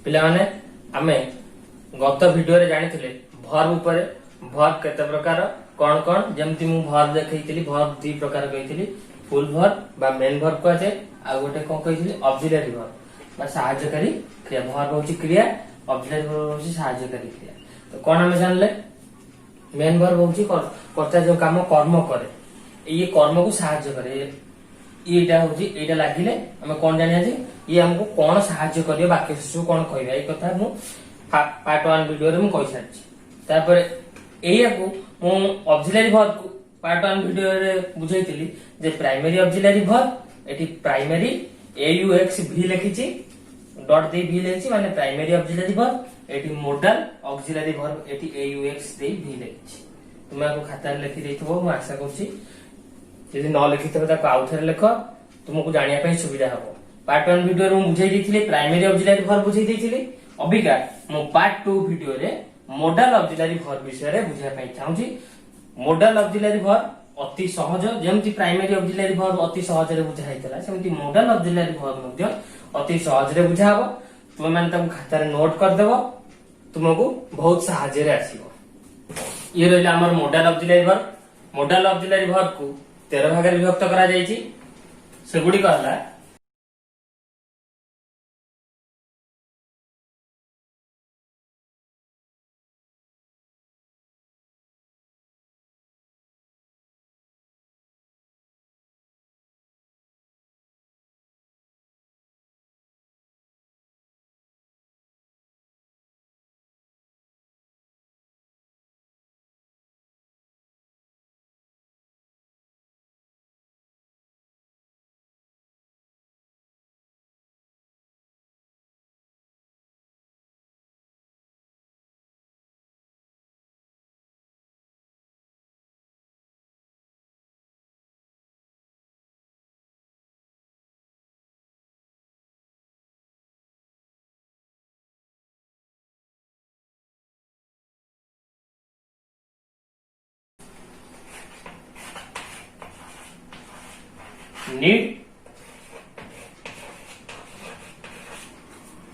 पिला माने आमे गत वीडियो रे जानिथिले वर्ब उपरे वर्ब केते प्रकार कोन कोन जेमति मु वर्ब देखैतिली वर्ब दी प्रकार कहितिली फुल वर्ब बा मेन वर्ब को जे आ गोटे कोन कहितिली ऑक्सिलरी वर्ब बा सहायकारी क्रिया वर्ब होची क्रिया ऑक्सिलरी वर्ब होची सहायकारी क्रिया। तो कोन हम जानले मेन वर्ब होची कर्ता जो काम कर्म करे ये कर्म को सहायता करे एटा होची एटा लागिले हम कोन जानिया जे ये हमको कोन सहायता करियो वाक्य शेष कोन कहबा ए कथा मु पार्ट 1 वीडियो रे मु कहि सारछि। तापर एया को मु ऑक्सिलरी वर्ब को पार्ट 1 वीडियो रे बुझैतिली जे प्राइमरी ऑक्सिलरी वर्ब एठी प्राइमरी aux भी लिखिछि डॉट दे भी लिखिछि माने प्राइमरी ऑक्सिलरी वर्ब एठी मोडल ऑक्सिलरी वर्ब एठी aux दे भी लिखिछि। तुम को खाता लिखि देइथबो मु आशा करछि यदि न लिखिथबे ताको आउथरे लिख तुमको जानिया पई सुविधा हबो। पार्ट 1 वीडियो रे मु बुझाई देथिले प्राइमरी ऑक्सिलरी वर्ब बुझाई देथिले अबिका मु पार्ट 2 वीडियो रे मॉडल ऑक्सिलरी वर्ब विषय रे बुझाय पई चाहूची। मॉडल ऑक्सिलरी वर्ब अति सहज जेमति प्राइमरी ऑक्सिलरी वर्ब अति सहज रे बुझा हैतला सेमति मॉडल ऑक्सिलरी वर्ब मध्ये अति सहज रे बुझा हबो। तुम माने ताको खाता रे नोट कर देबो तुमको बहुत सहायता रे आसीबो। ये रहला हमर modal auxiliary verb. Modal auxiliary verb को 13 भाग रे विभक्त करा जायछि सेगुडी कहला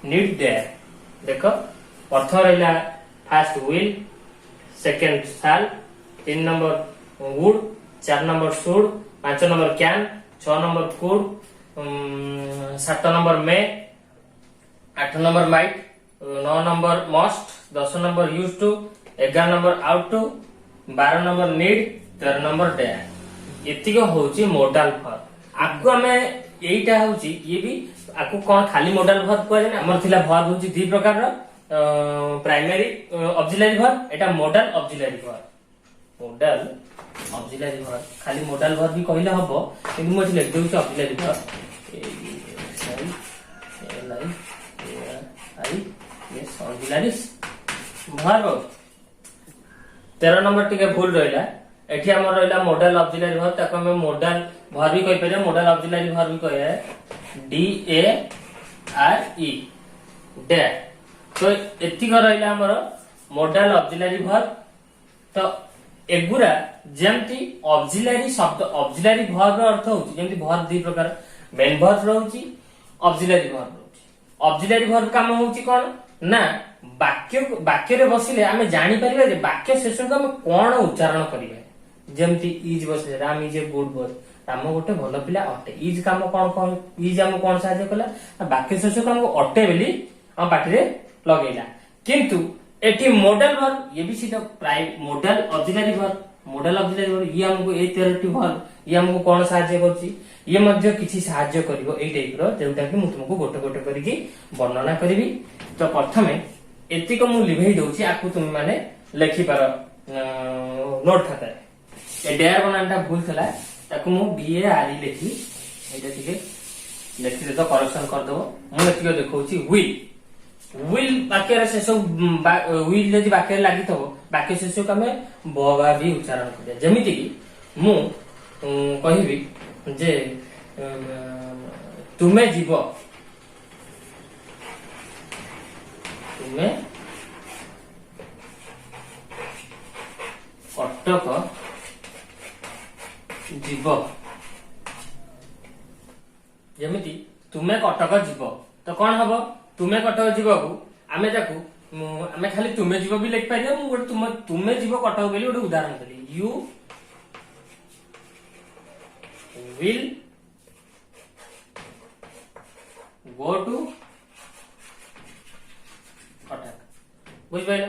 नीड देयर देखो प्रथम रहिला first will second shall 3 number would 4 number should 5 number can 6 number could 7 number may 8 number might 9 number must 10 number use to 11 number ought to 12 number need 13 number dare एतिक होची मॉडल वर्ब। आगु हमें एटा होची ये भी आकु कोन खाली मॉडल वर्ब कहै ना हमर थिला वर्ब होची दी प्रकार रो प्राइमरी ऑक्सिलरी वर्ब एटा modal auxiliary verb. Modal auxiliary verb खाली मॉडल वर्ब भी कहले हबो किंतु मो लिख देउची ऑक्सिलरी वर्ब आई यस ऑक्सिलरी वर्ब। 13 नंबर टिके भूल रहला एठी हमर रहला मॉडल ऑक्सिलरी वर्ब ताको हम मॉडल वर्ब भी कहि परियो मॉडल ऑक्सिलरी वर्ब भी कहे डी ए आर ई डे। तो एति कर रहला हमर मॉडल ऑक्सिलरी वर्ब। तो एगुरा जेमति ऑक्सिलरी शब्द ऑक्सिलरी वर्ब रो अर्थ होची जेमति वर्ब दी प्रकार मेन वर्ब रहउची ऑक्सिलरी वर्ब रहउची। ऑक्सिलरी वर्ब काम होची कोन ना वाक्य रे बसिले आमे जानि परिबा जे वाक्य शेष को हम कोन उच्चारण करिवे जेमति इज बसे Ram is a good boy Ram गोटे भल पिला अटे इज काम कोन कोन इज हम कोन सहायता कला वाक्य शेष को हमको अटे बेली हम पाटी रे लगेला। किंतु एठी मॉडल वर्ब ये भी सीधा प्राइम मॉडल ऑक्सिलरी वर्ब ये हमको ए 13टी वर्ब ये हमको कोन सहायता करछि ये मध्य किछि सहायता करिवो ए टाइप रो जेउटा कि मु तुमको गोटे गोटे करिकि वर्णना करबी। तो प्रथमे एतिक मु लिभेई दउछि आकु तुम माने लेखि पार नोट खाता ए डेयर बनानटा भूल थला ताकु मु बी ए आर ई लेखि एटा ठीक लेखि दे तो करेक्शन कर दबो। मु एतिक देखौछि विल वाक्य रे शेष विल जदि वाक्य लागि थबो वाक्य शेष को हमें बवा भी उच्चारण करिया जेमिति कि मु कहिबी जे तुमे जीव तुमे कटक जीव जेमिति तुमे कटक जीव तो कौन हम तुमे कटक जीवकू आमे ताकू आमे खाली तुमे जीव भी लिख पारियो मु गोटे तुमे जीव कटक बोली गोटे उदाहरण देली you will go to Cuttack बुझिपाइल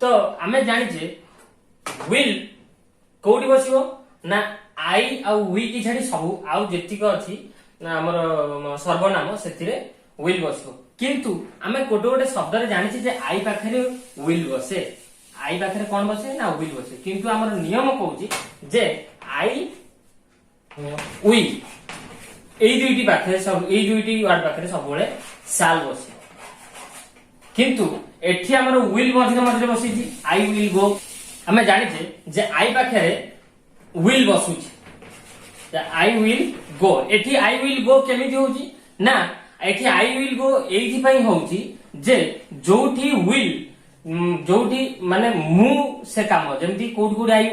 तो आमे जानिजे विल कोठी बसिबो ना आई आ वी की छाडी सब आउ जेतिक अछि ना हमर सर्वनाम सेतिरे विल बसिबो किंतु आमे कोटे गोटे शब्द रे जानिछि जे आई पाखरे विल बसे आई पाखरे कोन बसे ना विल बसे किंतु हमर नियम कहूछि जे आई वी एई दुईटी पाखरे सब एई दुईटी वर्ड पाखरे सब बेले साल बसे किंतु एठी हमर विल मझे मझे बसिछि आई विल गो आमे जानिछे जे आई पाखरे विल बसुछि आई विल गो एठी आई विल गो केमिति होउछि ना एठी आई विल गो एइथि पई होउछि जे जोठी विल जोठी माने मु से काम जेमति कोड कोड आई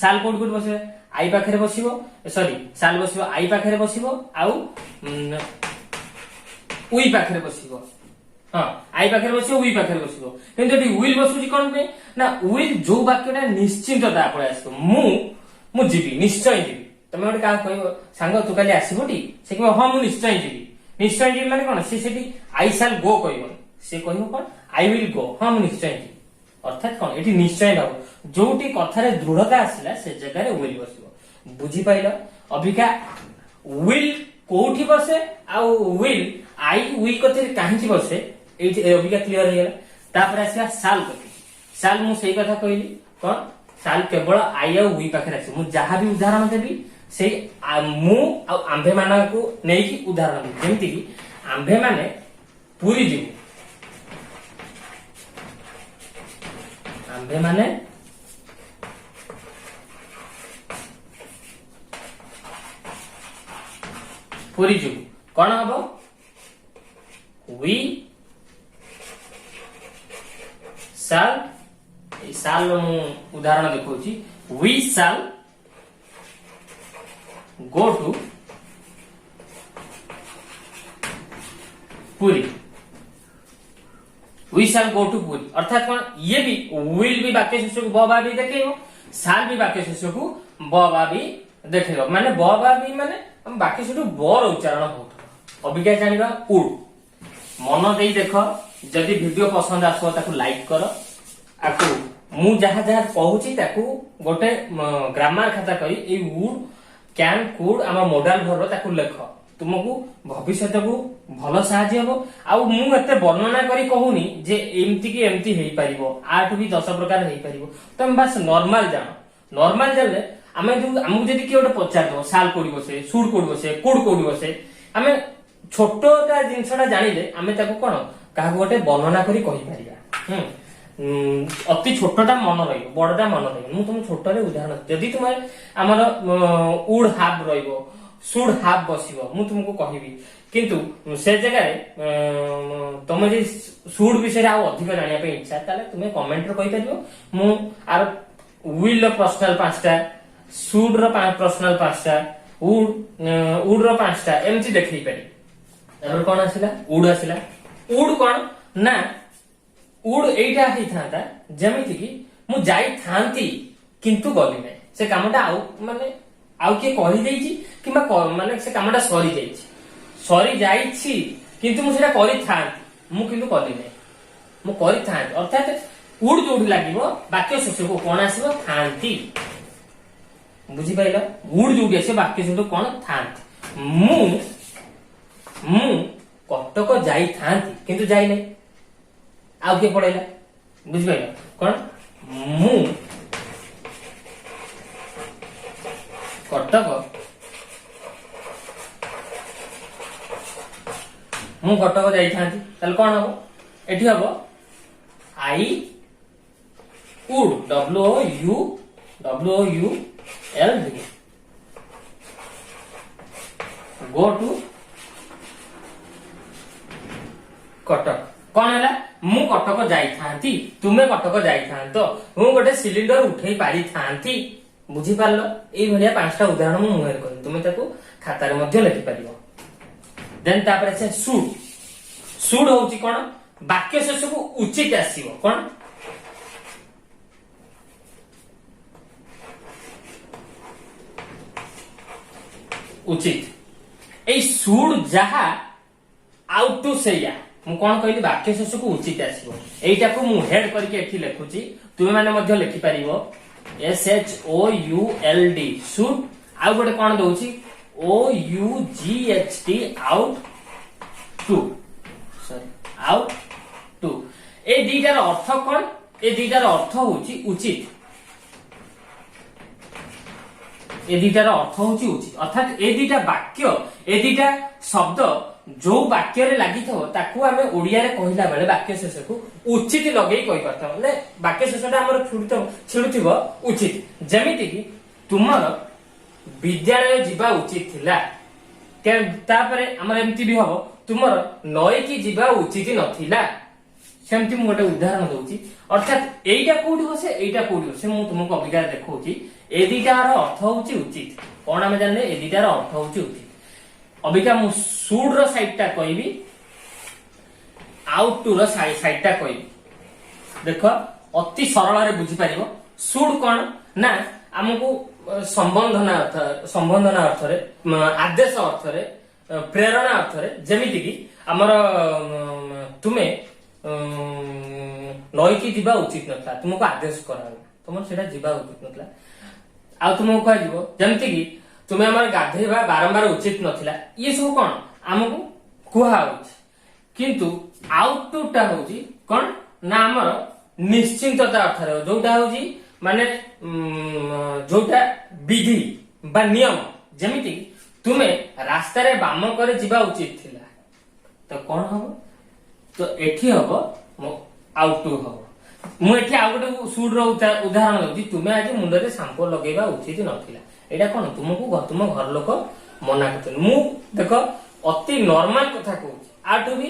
साल कोड कोड बसे आई पाखरे बसिबो सॉरी साल बसिबो आई पाखरे बसिबो आउ उई पाखरे बसिबो हां आई पाखरे बसिबो उई पाखरे बसिबो किंतु एठी विल बसुछि कोन पे ना विल जो वाक्यटा निश्चितता पळे आसो मु जीवी निश्चय जीवी तमे गोटे का कहबो सांग तू काली आसीबोटी से कहबो हां मु निश्चय जीवी माने कोन से सेठी आई शैल गो कहबो से कहबो कोन आई विल गो हां मु निश्चय जीवी अर्थात कोन एठी निश्चय भाव जोटी कथारे दृढ़ता आसिला से जगह रे विल बसिबो बुझी पाइलो अबिका विल कोठी बसे आ विल आई वी कथे काहिंची बसे एठी अबिका क्लियर हो गेला तापर आसीला साल कथे साल मु सेही कथा कहली कोन साल केवल आई आ वी पाखरे आसी मु जहा भी उदाहरण देबी से मु आ आंभे माना को नेई की उदाहरण देबी जेमति की आंभे माने पूरी जीव आंभे माने पूरी जीव कोन हबो वी साल साल उदाहरण देखो वी साल गो टू पुरी वी साल गो टू पुरी अर्थात कौन ये भी विल भी वाक्य शेष को बा भी देखेबो साल भी वाक्य शेष को बा भी देखेबो माने बा भी माने हम वाक्य शेष बर उच्चारण होत अभिज्ञा जानिबा उड मन देई देखो जदि वीडियो पसंद आसो ताकू लाइक करो आकू मु जहा जहा कहूची ताकू गोटे ग्रामर खाता करी ए वुड कैन कुड आम मॉडल भर ताकू लेख तुमको भविष्य को भल साहाय्य हो आउ मु एते वर्णना करी कहूनी जे एमती की एमती हेई परिबो आठ भी 10 प्रकार हेई परिबो तुम बस नॉर्मल जानो नॉर्मल जानले आमे जो हमहु जदी कि ओटे पचार दो साल कोडी बसे सुड कोडी बसे कुड कोडी बसे आमे छोटोटा जिंसटा जानिले आमे ताको कोन काहा गोटे वर्णना करी कहि परिबा अति छोटटा मन रहिबो बडटा मन रहिबो मु तुम छोटरे उदाहरण जदी तुम हमर उड हाफ रहिबो सुड हाफ बसिबो मु तुमको कहिबी किंतु से जगह रे तुम जे सुड विषय आ अधिक जानिया पे इच्छा ताले तुमे कमेंट रे कहि परिबो मु आर विल रो पर्सनल 5टा सुड रो पर्सनल 5टा उड रो 5टा एमती देखै पारि एबर कोन आसिला उड कोन ना उड एटा ही थांता जेमिति की मु जाई थांती किंतु गली नै से कामटा आउ माने आउ के कहि देइची किबा माने से कामटा सरी जाईची सरी जाईची किंतु मु सेटा करि थांती मु किंतु कली नै मु करि थांती अर्थात उड जोडी लागिवो वाक्य शेष को कोन आसीबो थांती बुझी पाइलो उड जोडी आसे वाक्य शेष कोन थांती मु कटक जाई थांती किंतु जाई नै आउ के पड़ेला बुझ पाइल कोन मु कटक जाई थांती तल कोन हबो एठी हबो I would W O U L D go to Cuttack कोन हैला मु कटक जाई थांती तुमे कटक जाई थांतो मु गोटे सिलिंडर उठेई पारी थांती बुझी पारलो ए भलिया 5टा उदाहरण मु मुहेर करी तुमे ताको खाता रे मध्ये लिखि परिबो देन तापर से सुड होची कोन वाक्य शेष को उचित आसीबो कोन उचित ए सुड जहा आउट टू सेया मु कोन कहली वाक्य शेष को उचित आसीबो एटा को मु हेड करके एठी लिखुची तुमे माने मध्य लिखि परिबो SHOULD सुड आ गोटे कोन दउची OUGHT ought to sorry ought to ए दीटार अर्थ कोन ए दीटार अर्थ होची उचित ए दीटार अर्थ होची उचित अर्थात ए दीटा वाक्य ए दीटा शब्द जो वाक्य रे लागि थो ताकू आमे ओडिया रे कहिला बेले वाक्य शेष को उचित लगेई कहि परता माने वाक्य शेषटा हमर छिडुथिबो उचित जेमिति कि तुमर विद्यालय जीवा उचित थिला के तापरे हमर एमती भी हबो तुमर नई की जीवा उचित नथिला सेमती मु गोटे उदाहरण दउची अर्थात एइटा कोठी बसे एइटा कोठी बसे मु तुमको अभिकार देखौची ए दीटार अर्थ होची उचित कोन आमे जानले ए दीटार अर्थ होची उचित अबिका मु सुड रो साइडटा कहबी आउट टू रो साइडटा कहबी देखो अति सरल रे बुझी परिबो सुड कोन ना हमकु संबंधना अर्थ रे आदेश अर्थ रे प्रेरणा अर्थ रे जेमिति कि हमर तुमे नई की जीवा उचित नथला तुमको आदेश करा तुम सेटा जीवा उचित नथला आ तुमको कह दिबो जेमिति कि तुमे हमर गाधेबा बारंबार उचित नथिला ये सब कोन हमकु कुहा होछि किंतु आउट टू टा होछि कोन ना हमर निश्चिंतता अर्थ रे जोटा होछि माने जोटा विधि बा नियम जेमिति तुमे रास्ता रे बाम करे जीवा उचित थिला तो कोन हबो तो एठी हबो आउट टू हबो मु एठी आ गोटे सुड रो उदाहरण दउची तुमे आज मुंडे रे शैम्पू लगेबा उचित नथिला एटा कोन तुमको तुम घर लोक मना करते मु देखो अति नॉर्मल कथा कहूची आठू भी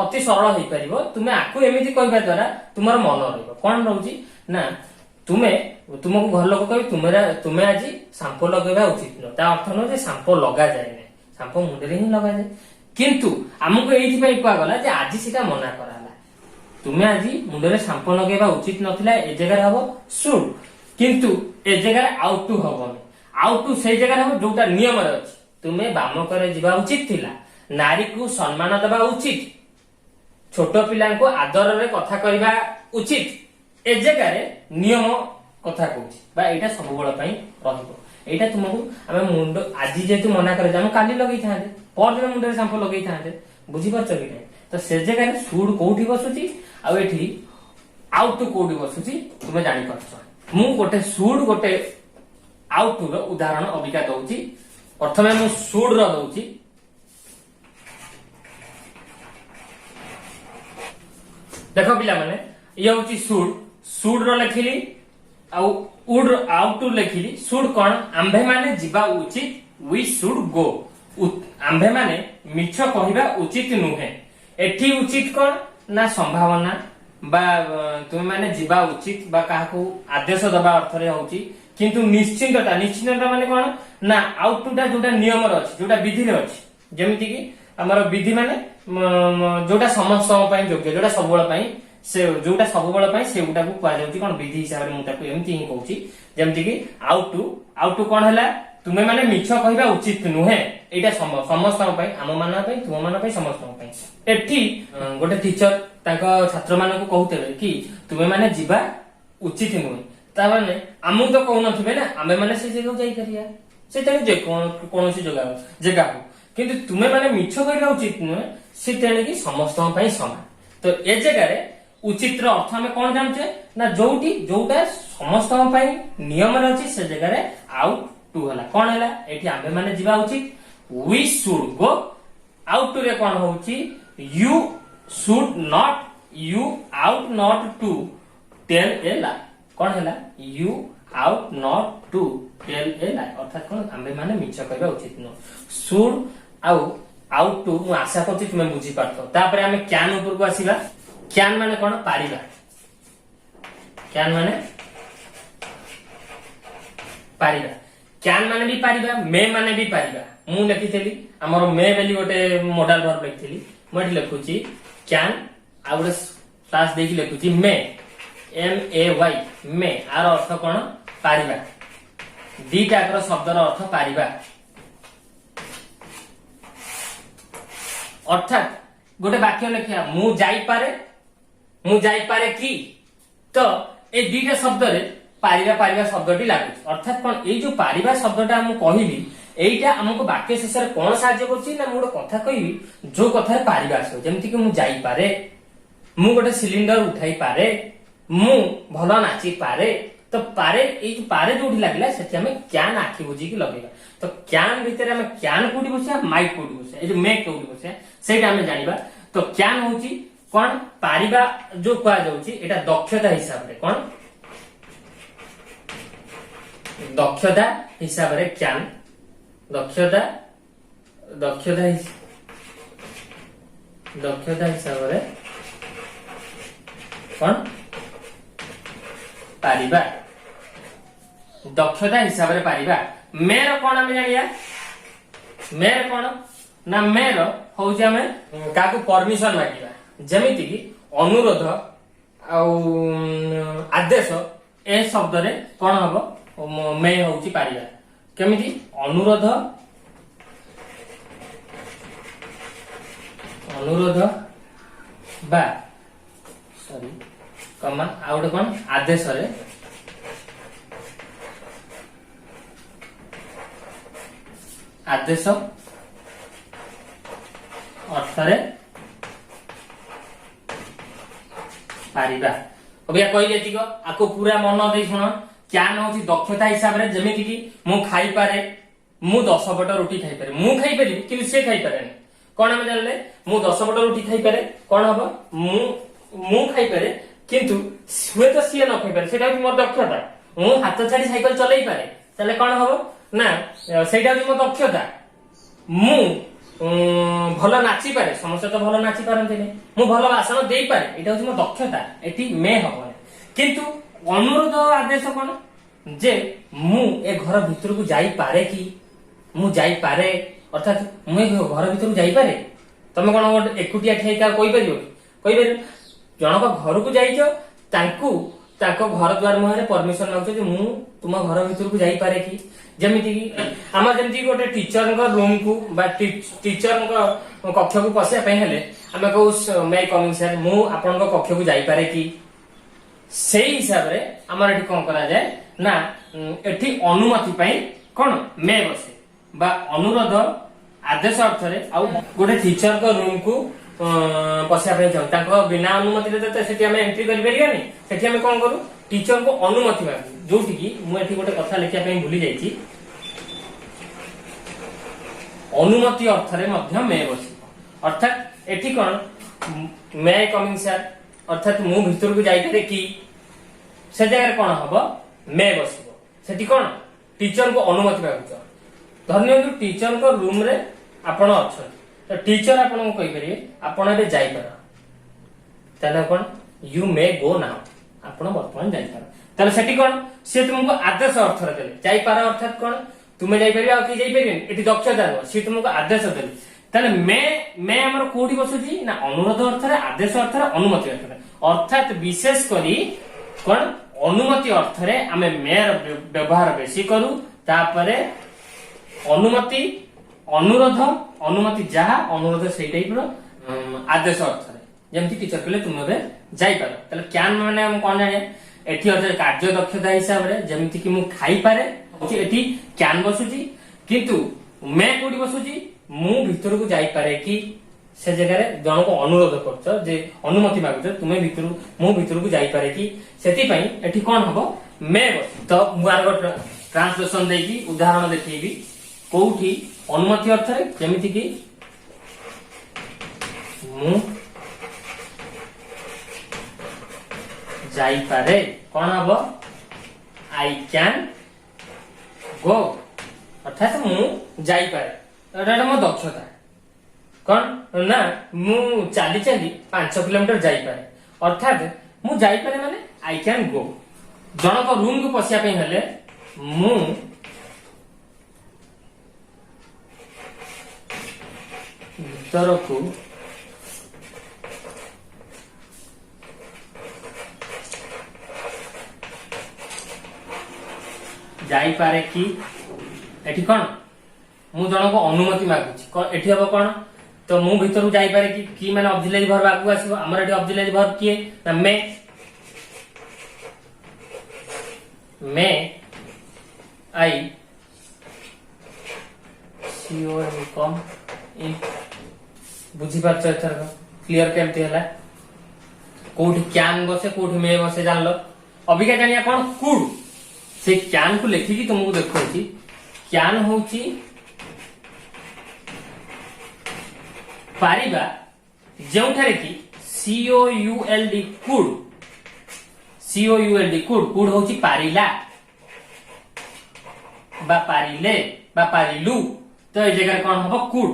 अति सरल होई परिबो तुमे आकु एमिति कहबा द्वारा तुमर मन रहइबो कोन रहउची ना तुमको घर लोक कहि तुमे आज शैम्पू लगेबा उचित न ता अर्थ न जे शैम्पू लगा जाय नै शैम्पू मुंडे रे ही लगा जाय किंतु हमको एइथि पई कुआ गला जे आज सेटा मना कराला तुमे आज मुंडे रे शैम्पू लगेबा उचित नथिला ए जगह हबो शुड किंतु ए जगह आउट टू हबो आउट टू से जगह हम जोटा नियम अछि तुमे बाम करे जीवा उचित थिला नारी को सम्मान देबा उचित छोट पिला को आदर रे कथा करबा उचित ए जगह रे नियम कथा कहूची बा एटा सब बळ पई रहिबो एटा तुमको हम मुंड आज जेतु मना करे हम काली लगई थांदे पर दिन मुंड रे शैम्पू लगई थांदे बुझी परछ कि तो से जगह रे सूड कोठी बसुची आ एठी आउट टू कोठी बसुची तुमे जानि परछ मु गोटे सूड गोटे आउट टू रो उदाहरण अबिका दउची प्रथमे मु सुड रो दउची देखो पिला माने ये होची सुड रो लिखिली आ उड आउट टू लिखिली सुड कोन आंभे माने जीवा उचित वी शुड गो आंभे माने मिछ कहिबा उचित नुहे एठी उचित कोन ना संभावना बा तुम माने जीवा उचित बा काहाकू आदेश दबा अर्थ रे होची किंतु निश्चिंतता माने कोन ना आउट टू टा जोटा नियम रे अछि जोटा विधि रे अछि जेमिति कि हमर विधि माने जोटा समस्त पई योग्य जोटा सबबळ पई से जोटा सबबळ पई से उटा को कुआ जाउची कोन विधि हिसाब रे मुटा को एमति ही कहूची जेमिति कि आउट टू कोन हला तुमे माने मिछ कहिबा उचित नुहे एटा समस्त पई हम मानना पई तुम मानना पई समस्त पई एठी गोटे टीचर ताको छात्र मानको कहउतेले कि तुमे माने जीवा उचित नुहे ता माने हमु तो कहू नथिबे ना आमे माने से जगह जाई करिया से तने जे कोनोसी जगह किंतु तुमे माने मिछ कहिबा उचित नुहे से तने कि समस्त पई समान तो ए जगह रे उचित रो अर्थ हमें कोन जानछे ना जोटा समस्त पई नियम रे अछि से जगह रे आउट टू हला कोन हला एठी आमे माने जीवा उचित we should go ought to रे कोन होउची you should not you ought not to tell a lie कोन हला you ought not to tell a lie अर्थात कोन आमे माने मिछ कहबा उचित न शुड आउट टू मु आशा करछि तुमे बुझी पारतो तापरे आमे क्यान ऊपर को आसीबा क्यान माने कोन पारिबा क्यान माने पारिबा क्यान माने भी पारिबा मे माने भी पारिबा मु लिखिथेली हमर मे बेली गोटे मॉडल वर्ब लिखिथेली मु एठी लिखुची କ୍ୟାନ୍ ଆଉ ଗୋଟେ ସ୍ଲାସ ଦେଇକି ଲେଖୁଛି ମେ MAY ମେ ଆର ଅର୍ଥ କଣ ପାରିବା ଦିଟାକର ଶବ୍ଦର ଅର୍ଥ ପାରିବା ଅର୍ଥାତ ଗୋଟେ ବାକ୍ୟ ଲେଖିବା ମୁଁ ଯାଇପାରେ କି ତ ଏ ଦିଟା ଶବ୍ଦରେ ପାରିବା ଶବ୍ଦଟି ଲାଗୁଛି ଅର୍ଥାତ କଣ ଏଇ ଯୋଉ ପାରିବା ଶବ୍ଦଟା ମୁଁ କହିଲି এইটা আমাকে বাক্য শেষে কোন সাহায্য করছি না মু গোটে কথা কইবি যে কথার পারিবা আসবে যেমতি কি মু যাই পারে মু গোটে সিলিন্ডর উঠাই পারে মু ভাল নাচি পারে তো পারে এই যে পারে যোটি লাগিলা সেটি আমি ক্যান আখি বুঝি কি লগাইবা তো ক্যান ভিতরে আমি ক্যান কোটি বসিয়া মাইট কোটি বসিয়া এই যে মেক কোটি বসিয়া সেইটা আমি জানিবা তো ক্যান হউছি কোন পারিবা যে কোয়া যাଉଛି এটা দক্ষতা হিসাবে কোন দক্ষতা হিসাবে ক্যান দক্ষতা হিসাବରେ କଣ ପାରିବା ଦକ୍ଷତା ହିସାବରେ ପାରିବା ମେର କଣ ଆମେ ଜାଣିବା ମେର କଣ ନା ମେର ହଉଛି ଆମେ କାହାକୁ ପରମିଶନ ମାଗିବା ଯେମିତି କି ଅନୁରୋଧ ଆଉ ଆଦେଶ ଏ ଶବ୍ଦରେ କଣ ହବ ମେ ହଉଛି ପାରିବା କେମିତି ଅନୁରୋଧ বা ସରି କମା ଆଉ ଗୋଟେ କଣ ଆଦେଶରେ ଆଦେଶ ଅର୍ଥରେ ପାରିବା ଅବିକା କହିଲେ ଏତିକ ଆକୁ ପୁରା ମନ ଦେଇ ଶୁଣ କ୍ୟାନ୍ ହଉଛି ଦକ୍ଷତା ହିସାବରେ ଯେମିତି କି ମୁଁ ଖାଇପାରେ ମୁଁ 10 ପଟ ରୁଟି ଖାଇପାରେ ମୁଁ ଖାଇପାରିବି କିନ୍ତୁ ସେ ଖାଇପାରେନି କଣ ଆମେ ଜାଣିଲେ ମୁଁ 10 ପଟ ରୁଟି ଖାଇପାରେ କଣ ହବ ମୁଁ ଖାଇପାରେ କିନ୍ତୁ ହୁଏତ ସିଏ ନ ଖାଇପାରେ ସେଇଟା ହଉଛି ମୋର ଦକ୍ଷତା ମୁଁ ହାତ ଛାଡି ସାଇକେଲ ଚଲେଇ ପାରେ ତାହେଲେ କଣ ହବ ନା ସେଇଟା ହଉଛି ମୋ ଦକ୍ଷତା ମୁଁ ଭଲ ନାଚିପାରେ ସମସ୍ତେ ତ ଭଲ ନାଚି ପାରନ୍ତିନି ମୁଁ ଭଲ ଭାଷଣ ଦେଇପାରେ ଏଇଟା ହଉଛି ମୋ ଦକ୍ଷତା ଏଠି ମେ ହବନି କିନ୍ତୁ ଅନୁରୋଧ ଆଦେଶ କଣ ଯେ ମୁଁ ଏ ଘର ଭିତରକୁ ଯାଇପାରେ କି ମୁଁ ଯାଇପାରେ ଅର୍ଥାତ ମୁଁ ଏ ଘର ଭିତରକୁ ଯାଇପାରେ ତମେ କଣ ଗୋଟେ ଏକୁଟିଆ ଠିଆ କାହା କହିପାରିବ ଜଣକ ଘରକୁ ଯାଇଛ ତାଙ୍କୁ ତାଙ୍କ ଘର ଦ୍ୱାର ମୁହଁରେ ପରମିଶନ ମାଗୁଛ ଯେ ମୁଁ ତୁମ ଘର ଭିତରକୁ ଯାଇପାରେ କି ଯେମିତି କି ଆମର ଯେମିତି ଗୋଟେ ଟିଚରଙ୍କ ରୁମକୁ ବା ଟିଚରଙ୍କ କକ୍ଷକୁ ପଶିବା ପାଇଁ ହେଲେ ଆମେ କହୁ ମେ କମିଂ ସାର୍ ମୁଁ ଆପଣଙ୍କ କକ୍ଷକୁ ଯାଇପାରେ କି ସେଇ ହିସାବରେ ଆମର ଏଠି କଣ କରାଯାଏ ନା ଏଠି ଅନୁମତି ପାଇଁ କଣ ମେ ବସେ ବା ଅନୁରୋଧ ଆଦେଶ ଅର୍ଥରେ ଆଉ ଗୋଟେ ଟିଚରଙ୍କ ରୁମକୁ ପଶିବା ପାଇଁ ଚାହୁଁ ତାଙ୍କ ବିନା ଅନୁମତିରେ ତ ସେଠି ଆମେ ଏଣ୍ଟ୍ରି କରିପାରିବାନି ସେଠି ଆମେ କଣ କରୁ ଟିଚରଙ୍କୁ ଅନୁମତି ମାଗୁ ଯୋଉଠି କି ମୁଁ ଏଠି ଗୋଟେ କଥା ଲେଖିବା ପାଇଁ ଭୁଲି ଯାଇଛି ଅନୁମତି ଅର୍ଥରେ ମଧ୍ୟ ମେ ବସିବ ଅର୍ଥାତ ଏଠି କଣ ମେ କମିଂ ସାର୍ ଅର୍ଥାତ ମୁଁ ଭିତରକୁ ଯାଇପାରେ କି ସେ ଜାଗାରେ କଣ ହବ ମେ ବସିବ ସେଠି କଣ ଟିଚରଙ୍କୁ ଅନୁମତି ମାଗୁଛ ଧରିନିଅନ୍ତୁ ଟିଚରଙ୍କ ରୁମରେ ଆପଣ ଅଛନ୍ତି ତ ଟିଚର ଆପଣଙ୍କୁ କହିପାରିବେ ଆପଣ ଏବେ ଯାଇପାର ତାହେଲେ କଣ ୟୁ ମେ ଗୋ ନାଓ ଆପଣ ବର୍ତ୍ତମାନ ଯାଇପାର ତାହେଲେ ସେଠି କଣ ସେ ତୁମକୁ ଆଦେଶ ଅର୍ଥରେ ଦେଲେ ଯାଇପାର ଅର୍ଥାତ କଣ ତୁମେ ଯାଇପାରିବେ ଆଉ କେହି ଯାଇପାରିବେନି ଏଠି ଦକ୍ଷତା ନୁହଁ ସେ ତୁମକୁ ଆଦେଶ ଦେଲେ ତାହେଲେ ମେ ଆମର କୋଉଠି ବସୁଛି ନା ଅନୁରୋଧ ଅର୍ଥରେ ଆଦେଶ ଅର୍ଥରେ ଅନୁମତି ଅର୍ଥରେ ଅର୍ଥାତ ବିଶେଷ କରି କଣ ଅନୁମତି ଅର୍ଥରେ ଆମେ ମେର ବ୍ୟବହାର ବେଶୀ କରୁ ତାପରେ ଅନୁମତି ଅନୁରୋଧ ଅନୁମତି ଯାହା ଅନୁରୋଧ ସେଇ ଟାଇପର ଆଦେଶ ଅର୍ଥରେ ଯେମିତି ଟିଚର କହିଲେ ତୁମେ ଏବେ ଯାଇପାର ତାହେଲେ କ୍ୟାନ୍ ମାନେ ଆମେ କଣ ଜାଣିବା ଏଠି ଅର୍ଥାତ କାର୍ଯ୍ୟ ଦକ୍ଷତା ହିସାବରେ ଯେମିତି କି ମୁଁ ଖାଇପାରେ ଏଠି କ୍ୟାନ୍ ବସୁଛି କିନ୍ତୁ ମେ କୋଉଠି ବସୁଛି ମୁଁ ଭିତରକୁ ଯାଇପାରେ କି ସେ ଜାଗାରେ ଜଣକୁ ଅନୁରୋଧ କରୁଛ ଯେ ଅନୁମତି ମାଗୁଛ ତୁମେ ଭିତରକୁ ମୁଁ ଭିତରକୁ ଯାଇପାରେ କି ସେଥିପାଇଁ ଏଠି କଣ ହବ ମେ ବସୁ ତ ମୁଁ ଆର ଗୋଟେ ଟ୍ରାନ୍ସଲେସନ ଦେଇକି ଉଦାହରଣ ଦେଖେଇବି କୋଉଠି ଅନୁମତି ଅର୍ଥରେ ଯେମିତି କି ମୁଁ ଯାଇପାରେ କଣ ହବ ଆଇ କ୍ୟାନ୍ ଗୋ ଅର୍ଥାତ ମୁଁ ଯାଇପାରେ ଏଟା ମୋ ଦକ୍ଷତା କଣ ନା ମୁଁ ଚାଲି ଚାଲି 5 କିଲୋମିଟର ଯାଇପାରେ ଅର୍ଥାତ ମୁଁ ଯାଇପାରେ ମାନେ ଆଇ କ୍ୟାନ୍ ଗୋ ଜଣକ ରୁମକୁ ପଶିବା ପାଇଁ ହେଲେ ମୁଁ ଭିତରକୁ जाई पारे कि एठी कौन मु जन को अनुमति मागुची एठी हम कौन तो मु भीतर जाई पारे कि माने ऑक्सिलरी वर्ब आगु आसीबो हमर एठी ऑक्सिलरी वर्ब किए ना मैं आई सी ओ एम कम इन बुझी पारछ एथर क्लियर केमती हला कोठी कैन बसे कोठी मे बसे जानलो अबिका जानिया कौन कुड से कैन को लेखिकी तुमको देखौची कैन होची पारिबा जेउठारे कि COULD could COULD could could होची पारिला बा पारिले बा पारिलु तो ए जगह कौन हबो कुड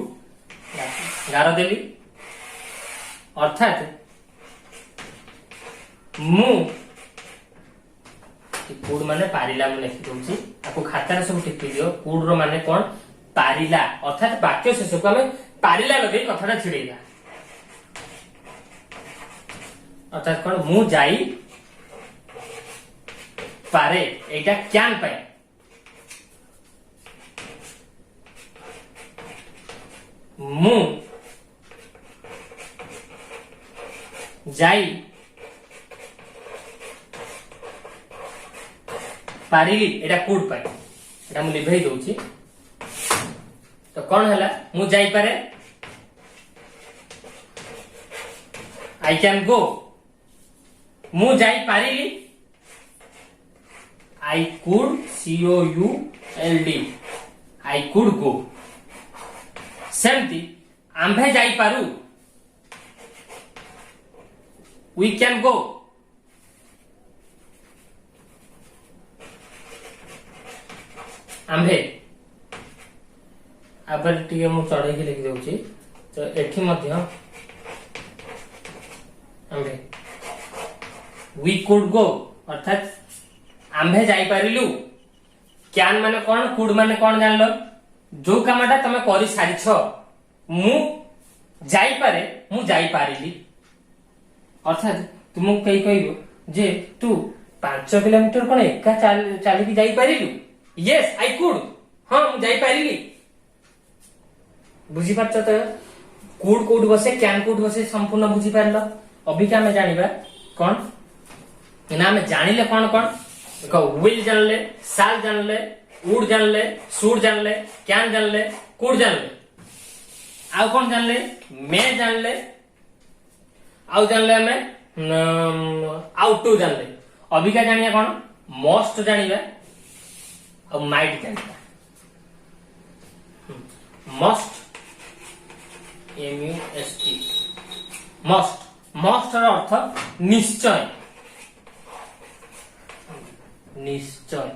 गारो देली अर्थात मु कुड माने पारिला मु लिखि दउची आपको खाता रे सब टिपि दियो कुड रो माने कोन पारिला अर्थात वाक्य शेष को हमें पारिला लगे कथाटा छिड़ेगा अर्थात कोन मु जाई पारे एटा क्यान पाए मु जाई पारिली एटा कुड पाए एटा मु लिभेई दउची तो कौन है मु जाई पारे आई कैन गो मु जाई पारिली I could COULD I could go सेमती आंभे जाई पारू वी कैन गो आंभे आबर टिके मु चढ़े के लिखि दउची तो एठी मध्य आंभे वी कुड गो अर्थात आंभे जाई पारिलु कैन माने कोन कुड माने कोन जानलो जो कामटा तमे करि सारिछ मु जाई पारे मु जाई पारिली अर्थात तुमको कई कहबो जे तू 5 किलोमीटर कोन एका चाली की जाई पारिलु यस आई कुड हां मु जाई पारिली बुझी पारछ तो कुड कोड बसे कैन कोड बसे संपूर्ण बुझी पारलो अबिका हमें जानिबा कोन ना हमें जानिले कोन कोन देखो विल जानले साल जानले उड जानले शुड जानले कैन जानले कुड जानले आउ कोन जानले मे जानले आउ जानले हमें आउ टू जानले अबिका जानिया कोन मस्ट जानिबा और माइट जानिबा मस्ट MUST मस्ट मस्ट ର अर्थ निश्चय निश्चय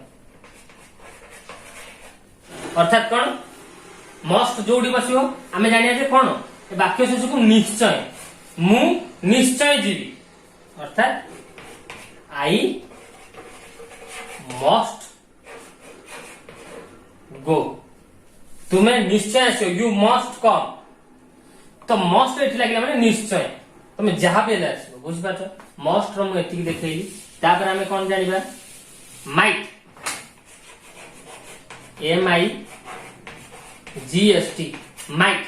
अर्थात कौन मस्ट जोड़ी बसियो आमे जानिया जे कोन वाक्य शेष को निश्चय मु निश्चय जीवी अर्थात आई मस्ट गो तुम्हें निश्चय आसो यू मस्ट कम तो मस्ट एठी लागला माने निश्चय तुम जहां पे आसो बुझ पाछ मस्ट रो मु एति देखैली तापर हमें कोन जानिबा माइट MIGST माइट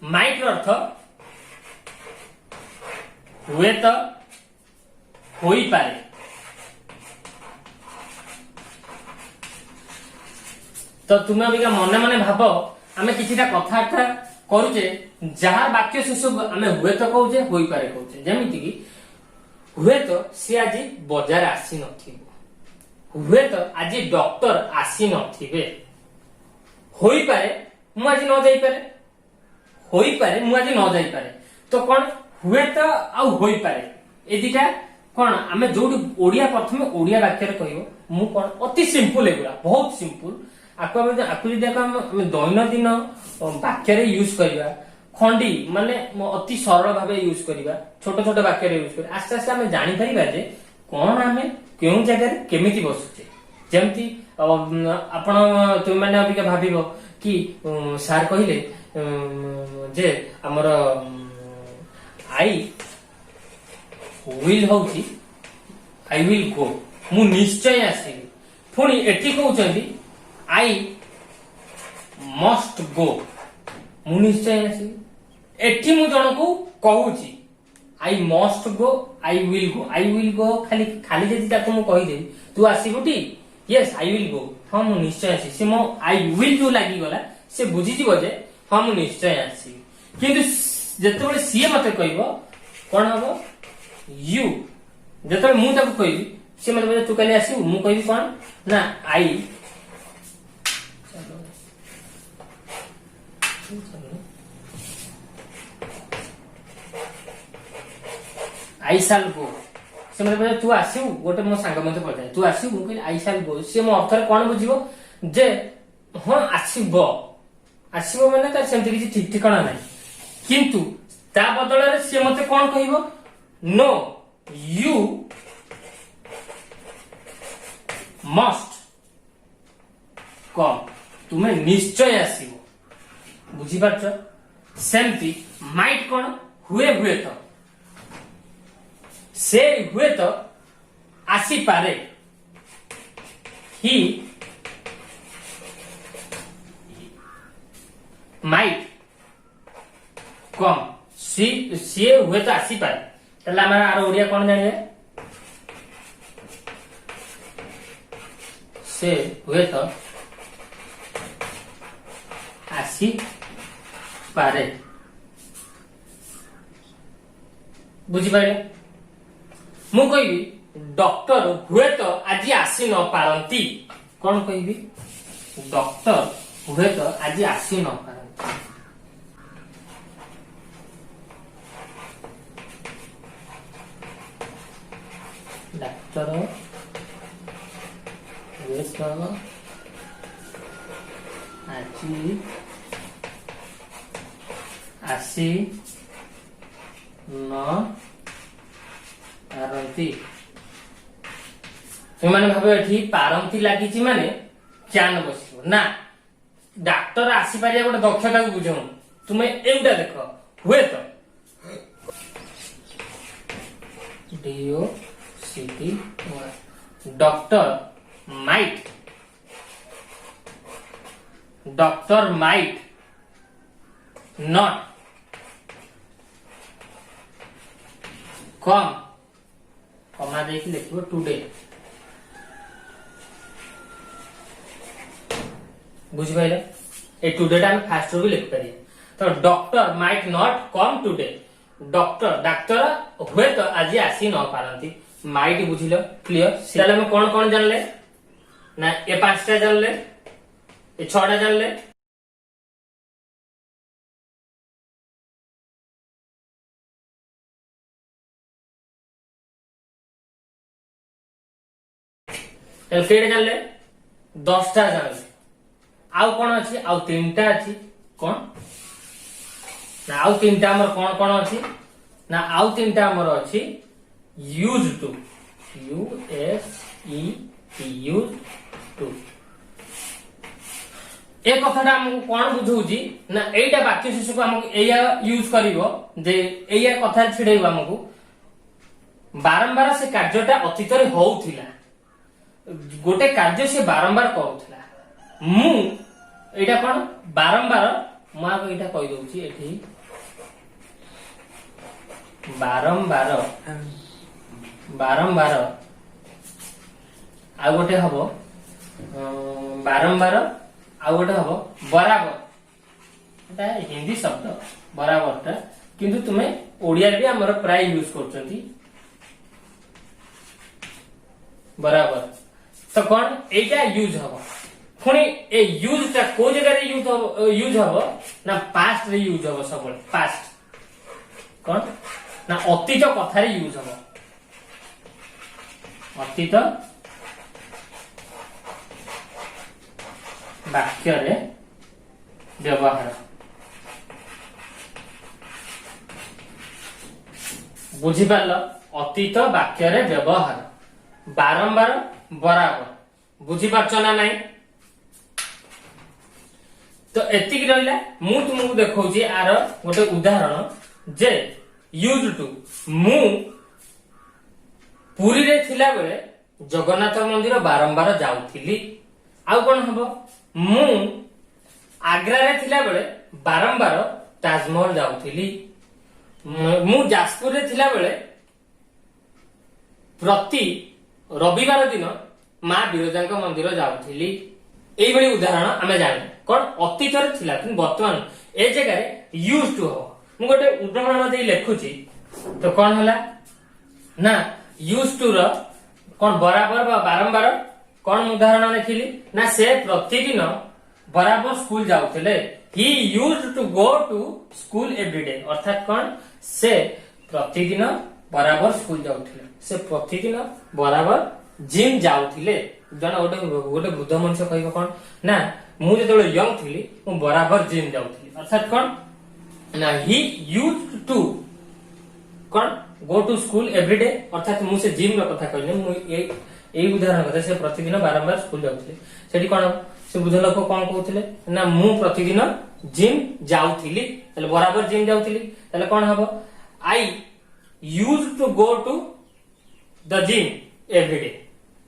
माइट रो अर्थ हुए तो होई पारे तो तुम्हें अबिका मने मने भाब आमे किछिटा कथार्था करूचे जहा वाक्य शेष आमे हुए तो कहूचे होई पारे कहूचे जेमिति कि हुए तो से आज बाजार आसी नथिबो हुए तो आज डॉक्टर आसी नथिबे होई पारे मु आज न जाई पारे होई पारे मु आज न जाई पारे तो कोन हुए तो आ होई पारे ए दिटा कोन आमे जोड ओडिया प्रथमे ओडिया वाक्य रे कहियो मु कोन अति सिंपल एगुडा बहुत सिंपल आको हम दैनंदिन वाक्य रे यूज करिबा खंडी माने अति सरल भाबे यूज करिबा छोट छोट वाक्य रे यूज करिबा आस्ते आस्ते हमें जानि परिबा जे कोन हमें केउ जगह रे केमिति बसुचे जेमति आपण तुम माने अबिका भाबिबो कि सर कहिले जे हमर आई विल होउची आई विल गो मु निश्चय आसीबी पुणी एठी कहउचंदी आई मस्ट गो मु निश्चय आसीबी एठी मु जनकू कहूची I must go I will go खाली खाली जदि ताको मु कहि देबी तू आसीबुटी यस आई विल गो हां मु निश्चय आसी से मो आई विल जो लागि गला से बुझी जीव जे हां मु निश्चय आसी किंतु जते बळे सीए मते कहइबो कोन हबो यू जते मु ताको कहबी से मते बोले तू काली आसीबु मु कहबी कोन ना आई आई शाल गो से मते बोले तू आसीबु गोटे मो सांग मते पड़े तू आसीबु मु कहली आई शाल गो से मो अर्थ कोन बुझिबो जे हां आसीबो आसीबो माने तार सेमति किछि ठीक ठिकाना नै किंतु ता बदल रे से मते कोन कहिबो नो यू मस्ट कम तुमे निश्चय आसीबो बुझी पारछ सेमति माइट कोन हुए हुए तो से हुए तो आसी पारे ही माइट कम सी हुए तो आसी पारे तले हमरा आरो ओडिया कोन जानिए से हुए तो आसी पारे बुझी पाइले मु कहबी डॉक्टर हुए तो आज आसी न पारंती कौन कहबी डॉक्टर हुए तो आज आसी न पारंती डॉक्टर हुए तो आज आसी न पारंती तुम भावे एठी पारंती लागिची माने क्यान बसिबो ना डाक्टर आसी पारिया गोटे दक्षता को बुझौ तुमे एउटा देखो हुए तो डीओ city doctor might not come कमा देखि लिखबो टुडे बुझ पाइले ए टुडे टा हम फास्ट रो भी लिख पारी तो doctor might not come today doctor doctor हुए तो आज आसी न पारंती माइट बुझिलो क्लियर सेला में कोन कोन जानले ना ए पांचटा जानले ए छटा जानले केड़े जानले 10टा जानले आउ कोन अछि आउ 3टा अछि कोन ना आउ 3टा हमर कोन कोन अछि ना आउ 3टा हमर अछि use to U S E T use to ए कथाटा हमको कोन बुझौजी ना एटा वाक्य शेष को हमको एया यूज करिवो जे एया कथा छिडैबो हमको बारंबार से कार्यटा अतीत रे होउथिला गोटे कार्य से बारंबार करूला मु एटा कोन बारंबार मा को एटा कहि दउची एठी बारंबार बारंबार आ गोटे हबो बारंबार आ गोटे हबो बराबर एटा हिंदी शब्द बराबरटा किंतु तुमे ओडिया भी हमर प्राय यूज करचंती बराबर तो कौन एटा यूज हबो पुणी ए यूज ता को जगह रे यूज हबो ना पास्ट रे यूज हबो सब पास्ट कौन ना अतीत कथा रे यूज हबो अतीत वाक्य रे व्यवहार बुझी पारल अतीत वाक्य रे व्यवहार बारंबार बराबर बुझी पारछ ना नहीं तो एतिक रहिला मु तुमको देखौची आर गोटे उदाहरण जे यूज टू मु पुरी रे थिला बेले जगन्नाथ मंदिर बारंबार जाउथिली आउ कोन हबो मु आग्रा रे थिला बेले बारंबार ताजमहल जाउथिली। मु जाजपुर रे थिला बेले प्रति रविवार दिन माँ विरजा मंदिर जाउथिली। एई भली उदाहरण आमे जाने कोन अतीत रे थिला कि वर्तमान ए जगह यूज टू हो। मु गोटे उदाहरण दे लेखुची तो कोन हला ना यूज टू रो कोन बराबर बा बारंबार कोन उदाहरण लिखिली ना से प्रतिदिन बराबर स्कूल जाउथिले। He used to go to school everyday अर्थात कोन से प्रतिदिन बराबर स्कूल जाउथिले। से प्रतिदिन बराबर जिम जाउथिले। जन गोटे गोटे वृद्ध मनुष्य कहबो कोन ना मु जेतबे यंग थिली मु बराबर जिम जाउथिली अर्थात कोन ना ही यूज्ड टू कोन गो टू स्कूल एवरीडे अर्थात मु से जिम रो कथा कहले मु एई उदाहरण कथा से प्रतिदिन बारंबार स्कूल जाउथिले। सेठी कोन से वृद्ध लोक कोन कहउथिले ना मु प्रतिदिन जिम जाउथिली तले बराबर जिम जाउथिली तले कोन हबो I used to go to the gym every day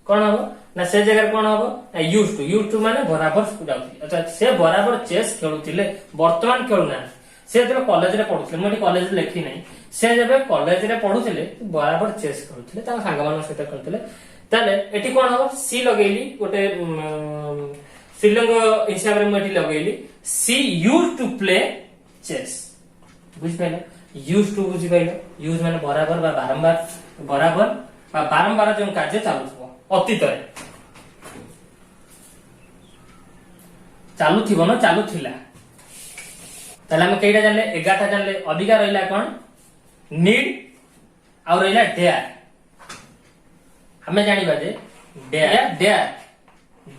कोन हबो ना से जगह कोन हबो ना यूज्ड टू माने बराबर स्कूल जाउथिली अर्थात से बराबर चेस खेलुथिले वर्तमान खेलुना। से जब कॉलेज रे पढुथिले मोटी कॉलेज रे लेखि नै से जब कॉलेज रे पढुथिले बराबर चेस खेलुथिले ता संग मान सहित खेलुथिले ताले एठी कोन हबो सी लगेली गोटे श्रीलंग हिसाब रे मोटी लगेली सी यूज्ड टू प्ले चेस बुझ पाइले। यूज्ड टू बुझ पाइले यूज माने बराबर बा बारंबार बराबर बा बारंबार जो कार्य चालुथबो अतीत रे चालुथिबो न चालुथिला ताले हम केइटा जानले 11टा जानले अधिकार रहिला कोन नीड आ रहिला डेयर। हमें जानिबा जे dare dare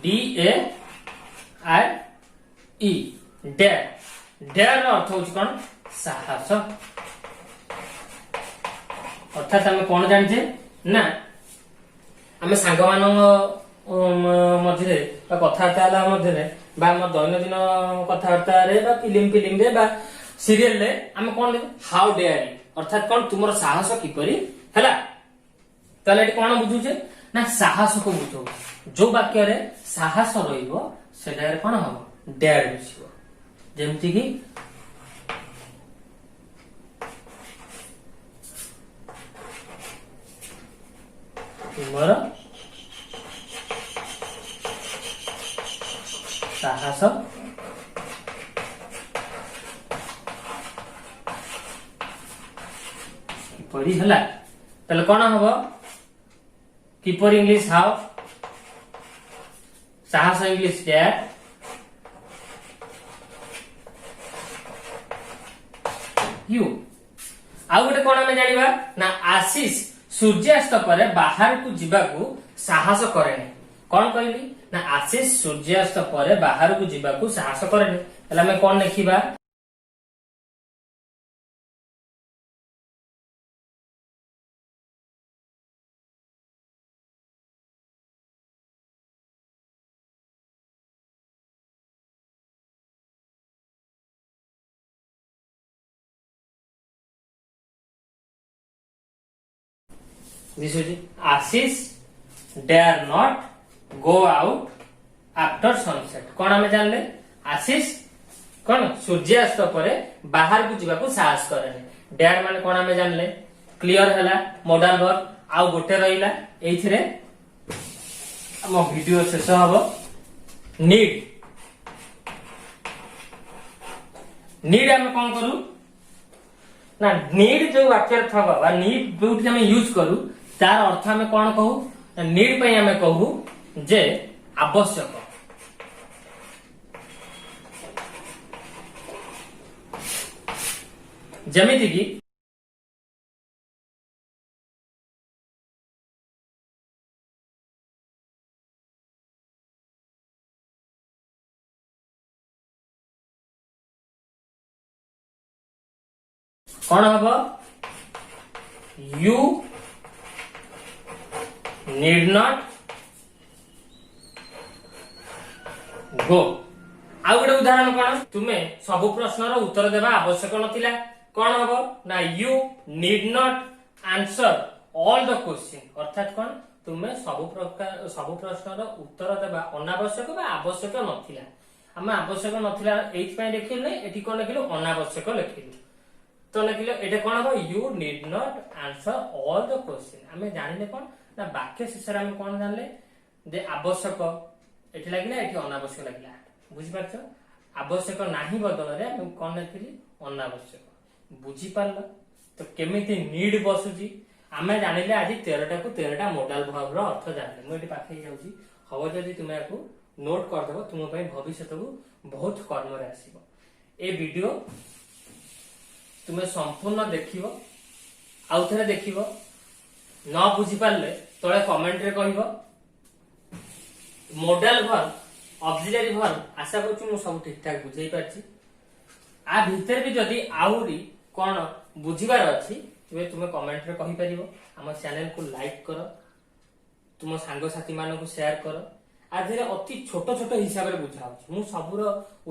D A R E dare dare रो अर्थ होछ कोन साहस अर्थात हम कोन जानि जे ना हमें सांग मान मझे कथबार्ता हला मझे बा हम दैनंदिन कथबार्ता रे बा फिल्म रे बा सीरियल रे हम कोन हाउ डेयर अर्थात कोन तुमर साहस किपरि हला ताले एटी कोन बुझुचे ना साहस को बुझो जो वाक्य रे साहस रहिबो सेटा रे कोन हो डेयर बुझिबो जेमति कि तुमर साहस किपरि हला ताले कोन हबो किपरि इंग्लिश हाउ साहस इंग्लिश डेयर यू आ गोटे कोन हम जानिबा ना आशीष सूर्यास्त पर बाहर को जीवाकू साहस करेनी कौन कहली ना आशीष सूर्यास्त पर बाहर को जीवाकू साहस करेनी ताले हम कोन लिखिबा this is Ashish dare not go out after sunset कौन हमें जानले आशीष कौन सूर्यास्त पर बाहर को जीवा को साहस करेनी डेयर माने कौन हमें जानले क्लियर हला मॉडल वर्ब आउ गोटे रहिला एथिरे हम वीडियो शेष हबो नीड नीड हम कोन करू ना नीड जो वाक्य थबा बा नीड जोठी हम यूज करू तार अर्थ हमें कौन कहू नीड पे हमें कहू जे आवश्यक जमिति की कौन हम यू नीड नॉट गो आउ गोटे उदाहरण कौन तुम्हें सब प्रश्न उत्तर देवा आवश्यक नथिला कौन हम ना you need not answer all the question अर्थात कौन तुम्हें सब प्रश्नर उत्तर देवा अनावश्यक बा आवश्यक नथिला आम आवश्यक नथिला एइथपाई लिखिलु एठी कोन लिखिलु अनावश्यक लिखिलु तो लिखिलु एटा कोन हो you need not answer all the question आमे जानिले कोन ना वाक्य शेष रे आमे कोन जानले जे आवश्यक एठी लागिला एठी अनावश्यक लागिला बुझि पाछो आवश्यक नाही बदल रे आमे कोन लिखिली अनावश्यक बुझि पारलो तो केमिति नीड बसुची आमे जानिले आज 13टा को 13टा मॉडल वर्ब रो अर्थ जानले मु एठी पाखे जाउची हबो जदि तुमे आकू नोट कर देबो तुम पई भविष्य को बहुत कर्म रे आसीबो ए वीडियो तुमे संपूर्ण देखिबो आउ थरे देखिबो न बुझी पारले तळे कमेंट रे कहिबो मॉडल वर्ब ऑक्सिलरी वर्ब आशा करछु मु सब ठीक ठाक बुझाई पारछि आ भीतर भी जदि आउरी कोन बुझिबार अछि तबे तुमे कमेंट रे कहि परिबो हम चैनल को लाइक करो तुम सांग साथी मानन को शेयर करो आज अति छोट छोट हिसाब रे बुझाउछि मु सबुर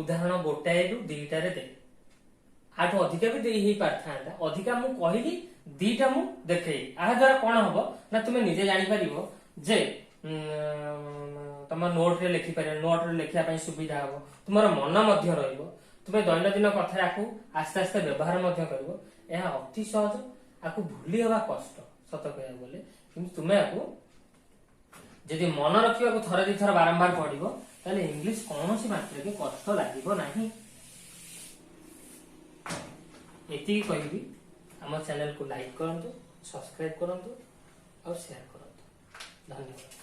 उदाहरण गोटाए रु दुईटा रे दे आठ अधिका भी देई ही पारथांता अधिका मु कहिली दुईटा मु देखै आ द्वारा कोन हबो ना तुमे निजे जानि परिबो जे तुम नोट रे लिखि पारे नोट रे लिखिया पई सुविधा हबो तुमर मन मध्य रहइबो तुमे दैनंदिन कथा राखू आस्ते आस्ते व्यवहार मध्य करबो एहा अति सहज आकु भूली हवा कष्ट सत कहया बोले किंतु तुमे आकु जदि मन रखिबा को थरे दी थर बारंबार पढिबो ताले इंग्लिश कोनोसी मात्रा के कष्ट लागिबो नाही एति कहिबी हम चैनल को लाइक करंतु सब्सक्राइब करंतु और शेयर करंतु धन्यवाद।